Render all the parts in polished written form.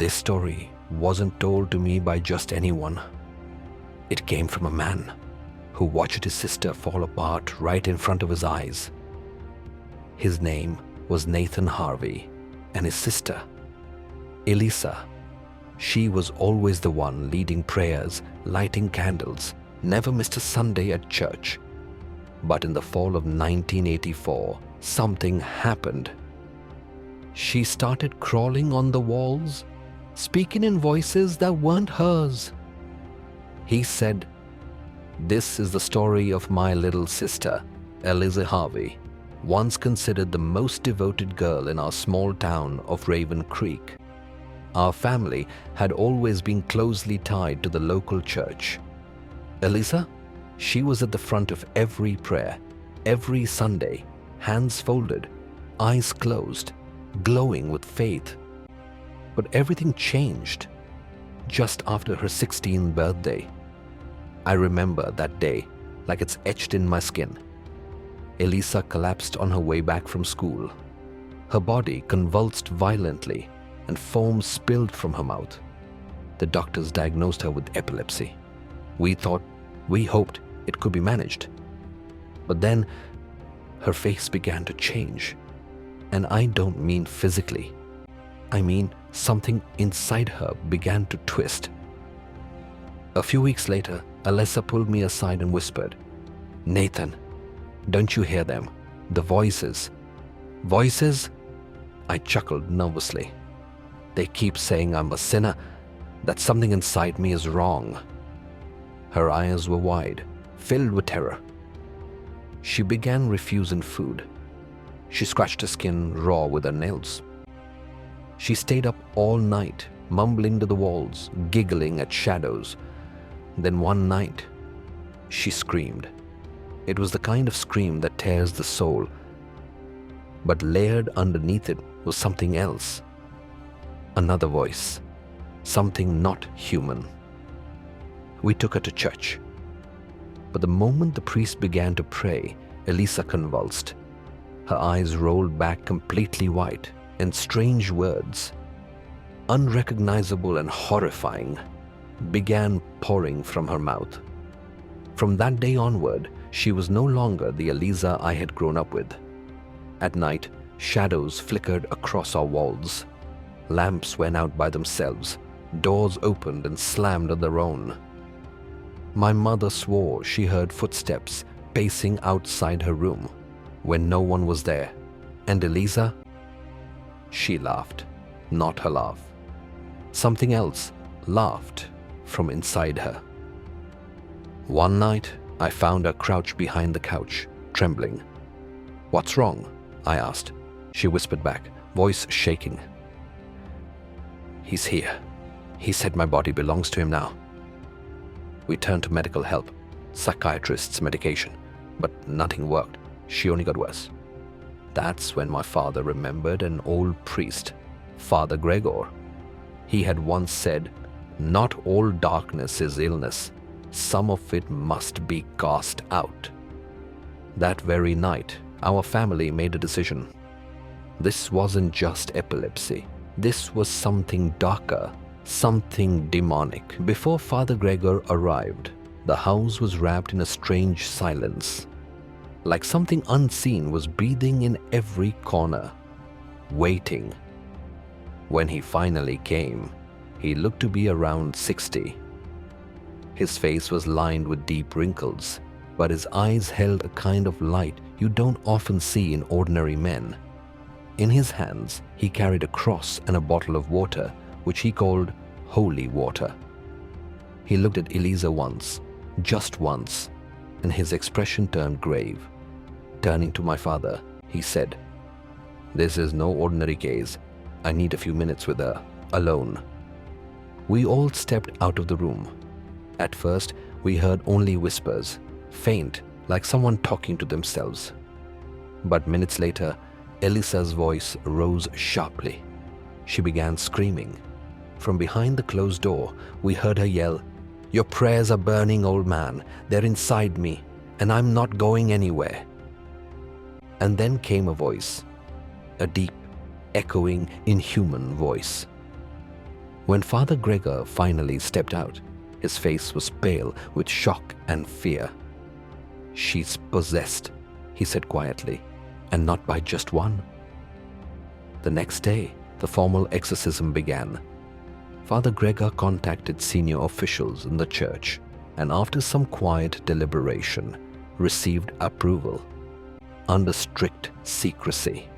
This story wasn't told to me by just anyone. It came from a man who watched his sister fall apart right in front of his eyes. His name was Nathan Harvey, and his sister, Elisa. She was always the one leading prayers, lighting candles, never missed a Sunday at church. But in the fall of 1984, something happened. She started crawling on the walls, speaking in voices that weren't hers. He said, "This is the story of my little sister, Elisa Harvey, once considered the most devoted girl in our small town of Raven Creek. Our family had always been closely tied to the local church. Elisa, she was at the front of every prayer, every Sunday, hands folded, eyes closed, glowing with faith. But everything changed just after her 16th birthday. I remember that day like it's etched in my skin. Elisa collapsed on her way back from school. Her body convulsed violently and foam spilled from her mouth. The doctors diagnosed her with epilepsy. We hoped it could be managed. But then her face began to change. And I don't mean physically. I mean something inside her began to twist. A few weeks later, Elisa pulled me aside and whispered, "Nathan, don't you hear them? The voices." "Voices?" I chuckled nervously. "They keep saying I'm a sinner, that something inside me is wrong." Her eyes were wide, filled with terror. She began refusing food. She scratched her skin raw with her nails. She stayed up all night, mumbling to the walls, giggling at shadows. Then one night, she screamed. It was the kind of scream that tears the soul. But layered underneath it was something else. Another voice. Something not human. We took her to church. But the moment the priest began to pray, Elisa convulsed. Her eyes rolled back completely white, and strange words, unrecognizable and horrifying, began pouring from her mouth. From that day onward, she was no longer the Elisa I had grown up with. At night, shadows flickered across our walls. Lamps went out by themselves. Doors opened and slammed on their own. My mother swore she heard footsteps pacing outside her room when no one was there. And Elisa? She laughed, not her laugh. Something else laughed from inside her. One night, I found her crouched behind the couch, trembling. "What's wrong?" I asked. She whispered back, voice shaking. "He's here. He said my body belongs to him now." We turned to medical help, psychiatrists' medication, but nothing worked. She only got worse. That's when my father remembered an old priest, Father Gregor. He had once said, "Not all darkness is illness. Some of it must be cast out." That very night, our family made a decision. This wasn't just epilepsy. This was something darker, something demonic. Before Father Gregor arrived, the house was wrapped in a strange silence. Like something unseen was breathing in every corner, waiting. When he finally came, he looked to be around 60. His face was lined with deep wrinkles, but his eyes held a kind of light you don't often see in ordinary men. In his hands, he carried a cross and a bottle of water, which he called holy water. He looked at Elisa once, just once, and his expression turned grave. Turning to my father, he said, "This is no ordinary case. I need a few minutes with her, alone." We all stepped out of the room. At first, we heard only whispers, faint, like someone talking to themselves. But minutes later, Elisa's voice rose sharply. She began screaming. From behind the closed door, we heard her yell, "Your prayers are burning, old man. They're inside me, and I'm not going anywhere." And then came a voice, a deep, echoing, inhuman voice. When Father Gregor finally stepped out, his face was pale with shock and fear. "She's possessed," he said quietly, "and not by just one." The next day, the formal exorcism began. Father Gregor contacted senior officials in the church and after some quiet deliberation, received approval under strict secrecy.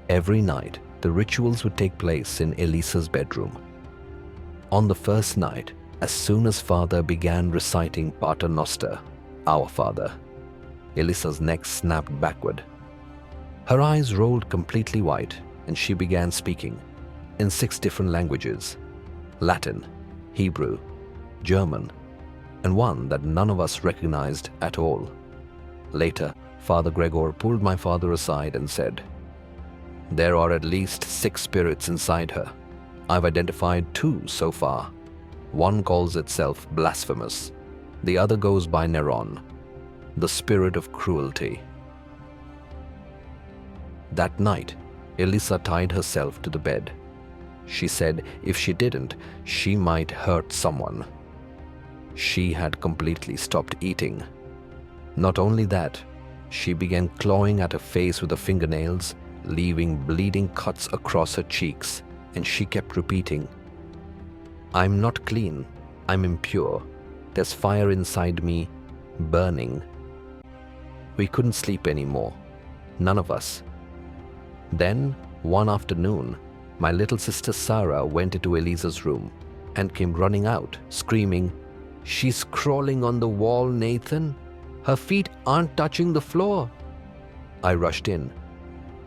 Every night, the rituals would take place in Elisa's bedroom. On the first night, as soon as Father began reciting Pater Noster, Our Father, Elisa's neck snapped backward. Her eyes rolled completely white and she began speaking in 6 different languages: Latin, Hebrew, German, and one that none of us recognized at all. Later, Father Gregor pulled my father aside and said, "There are at least 6 spirits inside her. I've identified 2 so far. One calls itself blasphemous. The other goes by Neron, the spirit of cruelty." That night, Elisa tied herself to the bed. She said if she didn't, she might hurt someone. She had completely stopped eating. Not only that, she began clawing at her face with her fingernails, leaving bleeding cuts across her cheeks, and she kept repeating, "I'm not clean. I'm impure. There's fire inside me, burning." We couldn't sleep anymore. None of us. Then, one afternoon, my little sister Sarah went into Elisa's room and came running out, screaming, "She's crawling on the wall, Nathan. Her feet aren't touching the floor." I rushed in.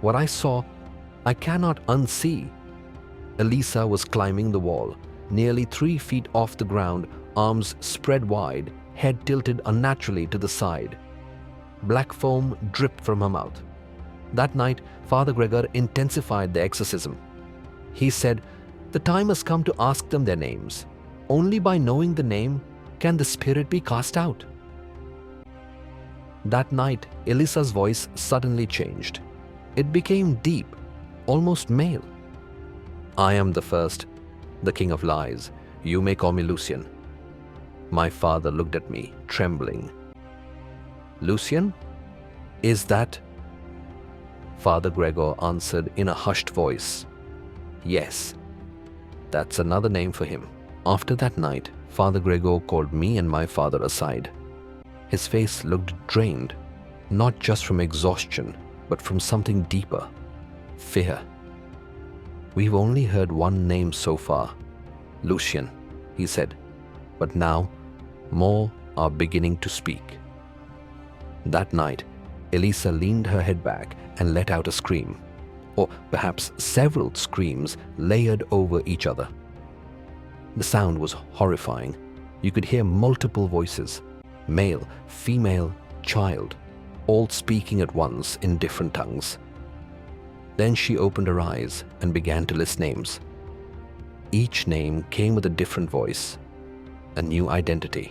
What I saw, I cannot unsee. Elisa was climbing the wall, nearly 3 feet off the ground, arms spread wide, head tilted unnaturally to the side. Black foam dripped from her mouth. That night, Father Gregor intensified the exorcism. He said, "The time has come to ask them their names. Only by knowing the name can the spirit be cast out." That night, Elisa's voice suddenly changed. It became deep, almost male. "I am the first, the king of lies. You may call me Lucian." My father looked at me, trembling. "Lucian? Is that?" Father Gregor answered in a hushed voice, "Yes, that's another name for him." After that night, Father Gregor called me and my father aside. His face looked drained, not just from exhaustion, but from something deeper: fear. "We've only heard one name so far, Lucian," he said, "but now more are beginning to speak." That night, Elisa leaned her head back and let out a scream, or perhaps several screams layered over each other. The sound was horrifying. You could hear multiple voices, male, female, child, all speaking at once in different tongues. Then she opened her eyes and began to list names. Each name came with a different voice, a new identity.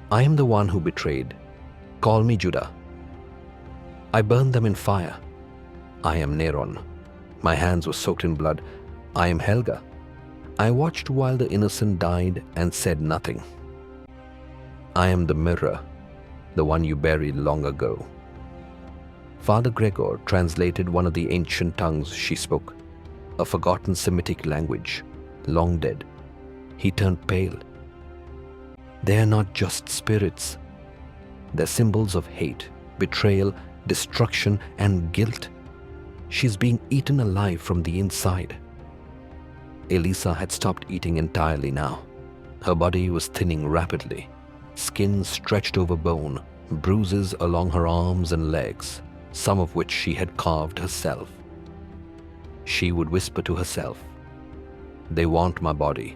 "I am the one who betrayed. Call me Judah. I burned them in fire. I am Neron. My hands were soaked in blood. I am Helga. I watched while the innocent died and said nothing. I am the mirror, the one you buried long ago." Father Gregor translated one of the ancient tongues she spoke, a forgotten Semitic language, long dead. He turned pale. "They are not just spirits. They're symbols of hate, betrayal, destruction, and guilt. She's being eaten alive from the inside." Elisa had stopped eating entirely now. Her body was thinning rapidly. Skin stretched over bone, bruises along her arms and legs, some of which she had carved herself. She would whisper to herself, "They want my body,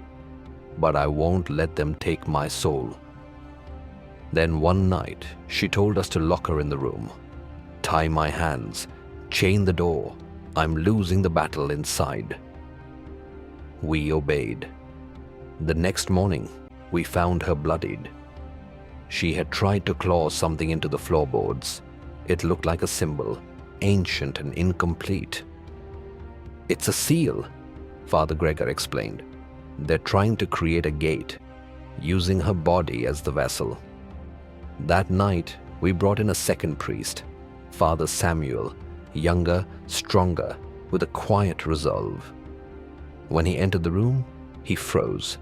but I won't let them take my soul." Then one night, she told us to lock her in the room. "Tie my hands, chain the door. I'm losing the battle inside." We obeyed. The next morning, we found her bloodied. She had tried to claw something into the floorboards. It looked like a symbol, ancient and incomplete. "It's a seal," Father Gregor explained. They're trying to create a gate, using her body as the vessel. That night, we brought in a second priest, Father Samuel, younger, stronger, with a quiet resolve. When he entered the room, he froze.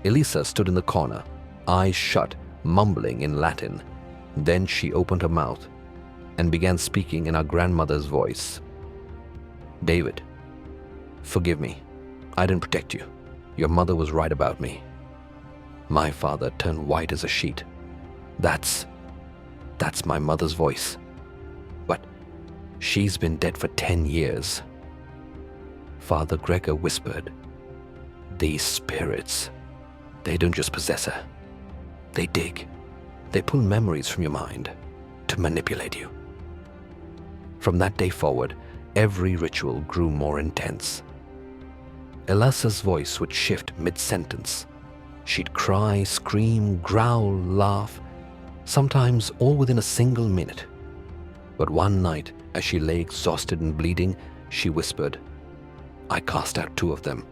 Elisa stood in the corner, eyes shut, mumbling in Latin. Then she opened her mouth and began speaking in our grandmother's voice. "David, forgive me. I didn't protect you. Your mother was right about me." My father turned white as a sheet. That's my mother's voice. But she's been dead for 10 years. Father Gregor whispered, "These spirits, they don't just possess her. They dig. They pull memories from your mind to manipulate you." From that day forward, every ritual grew more intense. Elisa's voice would shift mid-sentence. She'd cry, scream, growl, laugh, sometimes all within a single minute. But one night, as she lay exhausted and bleeding, she whispered, "I cast out 2 of them."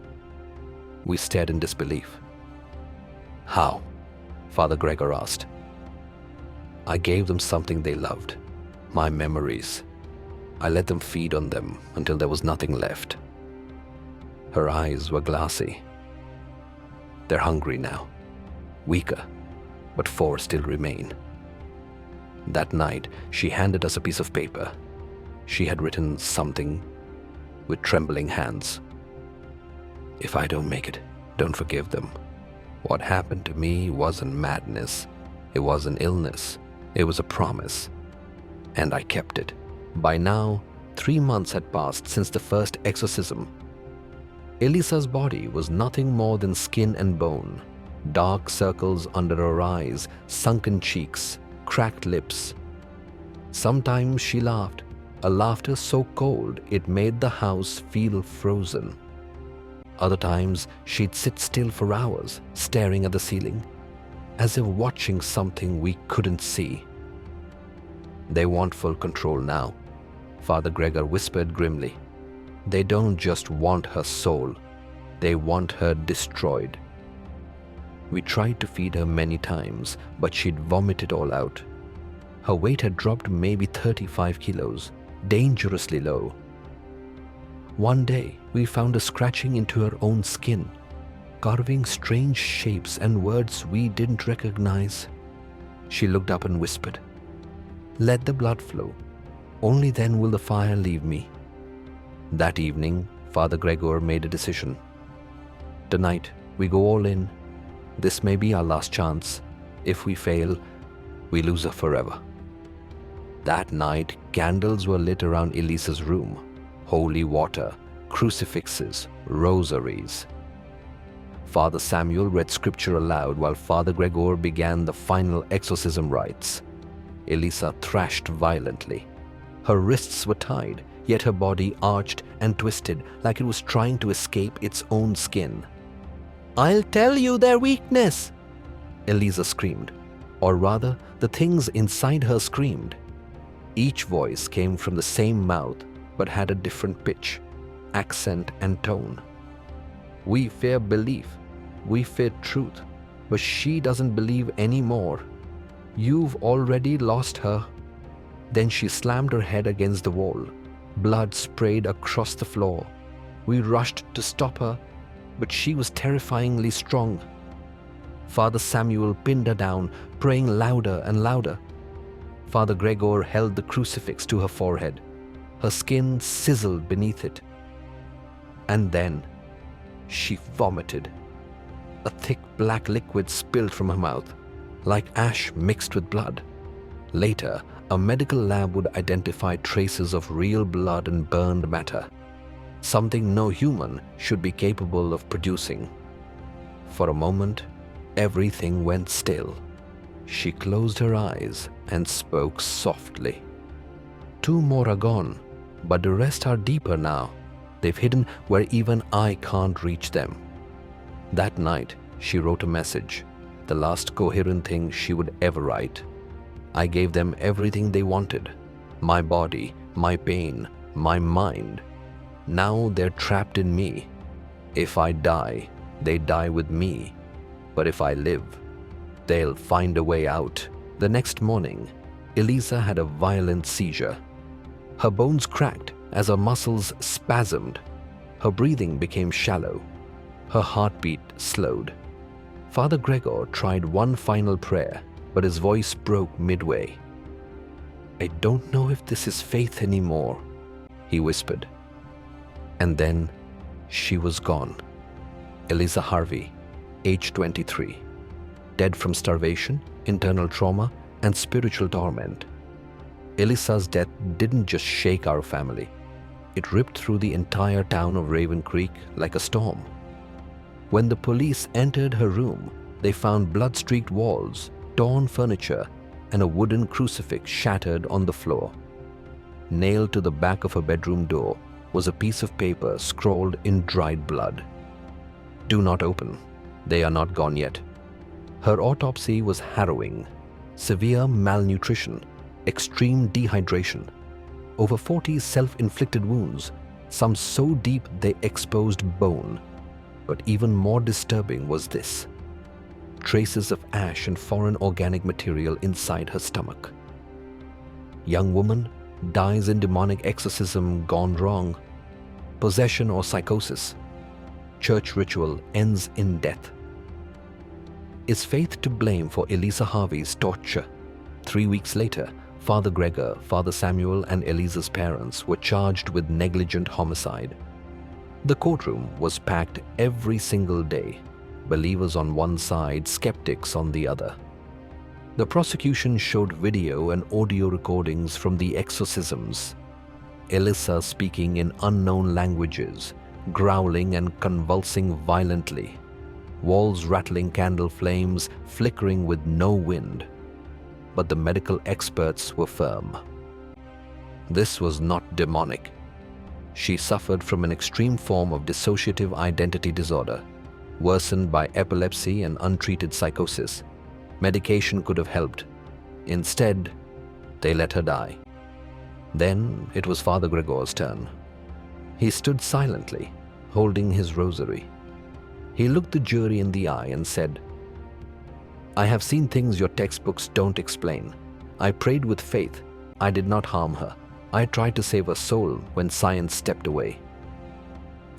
We stared in disbelief. "How?" Father Gregor asked. "I gave them something they loved, my memories. I let them feed on them until there was nothing left." Her eyes were glassy. "They're hungry now, weaker, but 4 still remain." That night, she handed us a piece of paper. She had written something with trembling hands. "If I don't make it, don't forgive them. What happened to me wasn't madness. It was an illness. It was a promise. And I kept it." By now, 3 months had passed since the first exorcism. Elisa's body was nothing more than skin and bone, dark circles under her eyes, sunken cheeks, cracked lips. Sometimes she laughed, a laughter so cold it made the house feel frozen. Other times, she'd sit still for hours, staring at the ceiling, as if watching something we couldn't see. "They want full control now," Father Gregor whispered grimly. "They don't just want her soul, they want her destroyed." We tried to feed her many times, but she'd vomit it all out. Her weight had dropped maybe 35 kilos, dangerously low. One day, we found her scratching into her own skin, carving strange shapes and words we didn't recognize. She looked up and whispered, "Let the blood flow. Only then will the fire leave me." That evening, Father Gregor made a decision. "Tonight, we go all in. This may be our last chance. If we fail, we lose her forever." That night, candles were lit around Elisa's room. Holy water, crucifixes, rosaries. Father Samuel read scripture aloud while Father Gregor began the final exorcism rites. Elisa thrashed violently. Her wrists were tied, yet her body arched and twisted like it was trying to escape its own skin. "I'll tell you their weakness!" Elisa screamed. Or rather, the things inside her screamed. Each voice came from the same mouth, but had a different pitch, accent, and tone. "We fear belief. We fear truth. But she doesn't believe anymore. You've already lost her." Then she slammed her head against the wall. Blood sprayed across the floor. We rushed to stop her, but she was terrifyingly strong. Father Samuel pinned her down, praying louder and louder. Father Gregor held the crucifix to her forehead. Her skin sizzled beneath it. And then she vomited. A thick black liquid spilled from her mouth, like ash mixed with blood. Later, a medical lab would identify traces of real blood and burned matter, something no human should be capable of producing. For a moment, everything went still. She closed her eyes and spoke softly. "2 more are gone, but the rest are deeper now. They've hidden where even I can't reach them." That night, she wrote a message, the last coherent thing she would ever write. I gave them everything they wanted, my body, my pain, my mind. Now they're trapped in me, If I die, they die with me. But if I live, they'll find a way out. The next morning, Elisa had a violent seizure. Her bones cracked as her muscles spasmed. Her breathing became shallow. Her heartbeat slowed. Father Gregor tried one final prayer, but his voice broke midway. "I don't know if this is faith anymore," he whispered. And then she was gone. Elisa Harvey, age 23, dead from starvation, internal trauma, and spiritual torment. Elisa's death didn't just shake our family. It ripped through the entire town of Raven Creek like a storm. When the police entered her room, they found blood-streaked walls, torn furniture, and a wooden crucifix shattered on the floor. Nailed to the back of her bedroom door was a piece of paper scrawled in dried blood. "Do not open. They are not gone yet." Her autopsy was harrowing. Severe malnutrition, extreme dehydration, over 40 self-inflicted wounds, some so deep they exposed bone. But even more disturbing was this: traces of ash and foreign organic material inside her stomach. Young woman dies in demonic exorcism gone wrong. Possession or psychosis. Church ritual ends in death. Is faith to blame for Elisa Harvey's torture? 3 weeks later, Father Gregor, Father Samuel, and Elisa's parents were charged with negligent homicide. The courtroom was packed every single day, believers on one side, skeptics on the other. The prosecution showed video and audio recordings from the exorcisms. Elisa speaking in unknown languages, growling and convulsing violently, walls rattling candle flames, flickering with no wind. But the medical experts were firm. This was not demonic. She suffered from an extreme form of dissociative identity disorder, worsened by epilepsy and untreated psychosis. Medication could have helped. Instead, they let her die. Then it was Father Gregor's turn. He stood silently, holding his rosary. He looked the jury in the eye and said, "I have seen things your textbooks don't explain. I prayed with faith. I did not harm her. I tried to save her soul when science stepped away."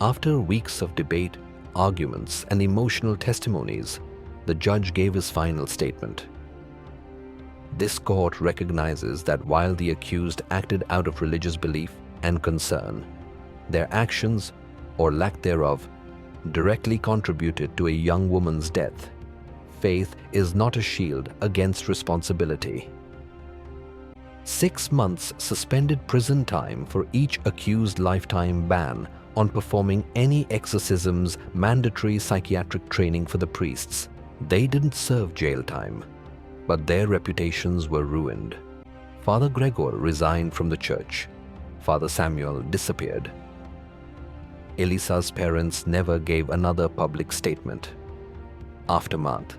After weeks of debate, arguments, and emotional testimonies, the judge gave his final statement. This court recognizes that while the accused acted out of religious belief and concern, their actions, or lack thereof, directly contributed to a young woman's death. Faith is not a shield against responsibility. 6 months suspended prison time for each accused, lifetime ban on performing any exorcisms, mandatory psychiatric training for the priests. They didn't serve jail time, but their reputations were ruined. Father Gregor resigned from the church. Father Samuel disappeared. Elisa's parents never gave another public statement. Aftermath.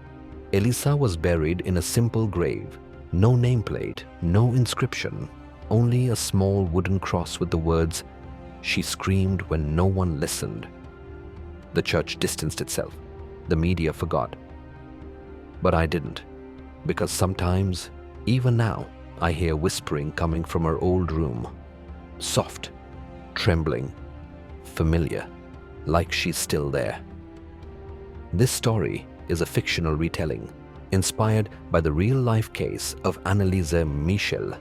Elisa was buried in a simple grave. No nameplate, no inscription, only a small wooden cross with the words, "She screamed when no one listened." The church distanced itself. The media forgot. But I didn't, because sometimes, even now, I hear whispering coming from her old room. Soft, trembling, familiar, like she's still there. This story is a fictional retelling, inspired by the real-life case of Anneliese Michel,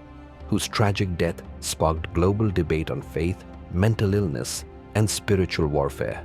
whose tragic death sparked global debate on faith, mental illness, and spiritual warfare.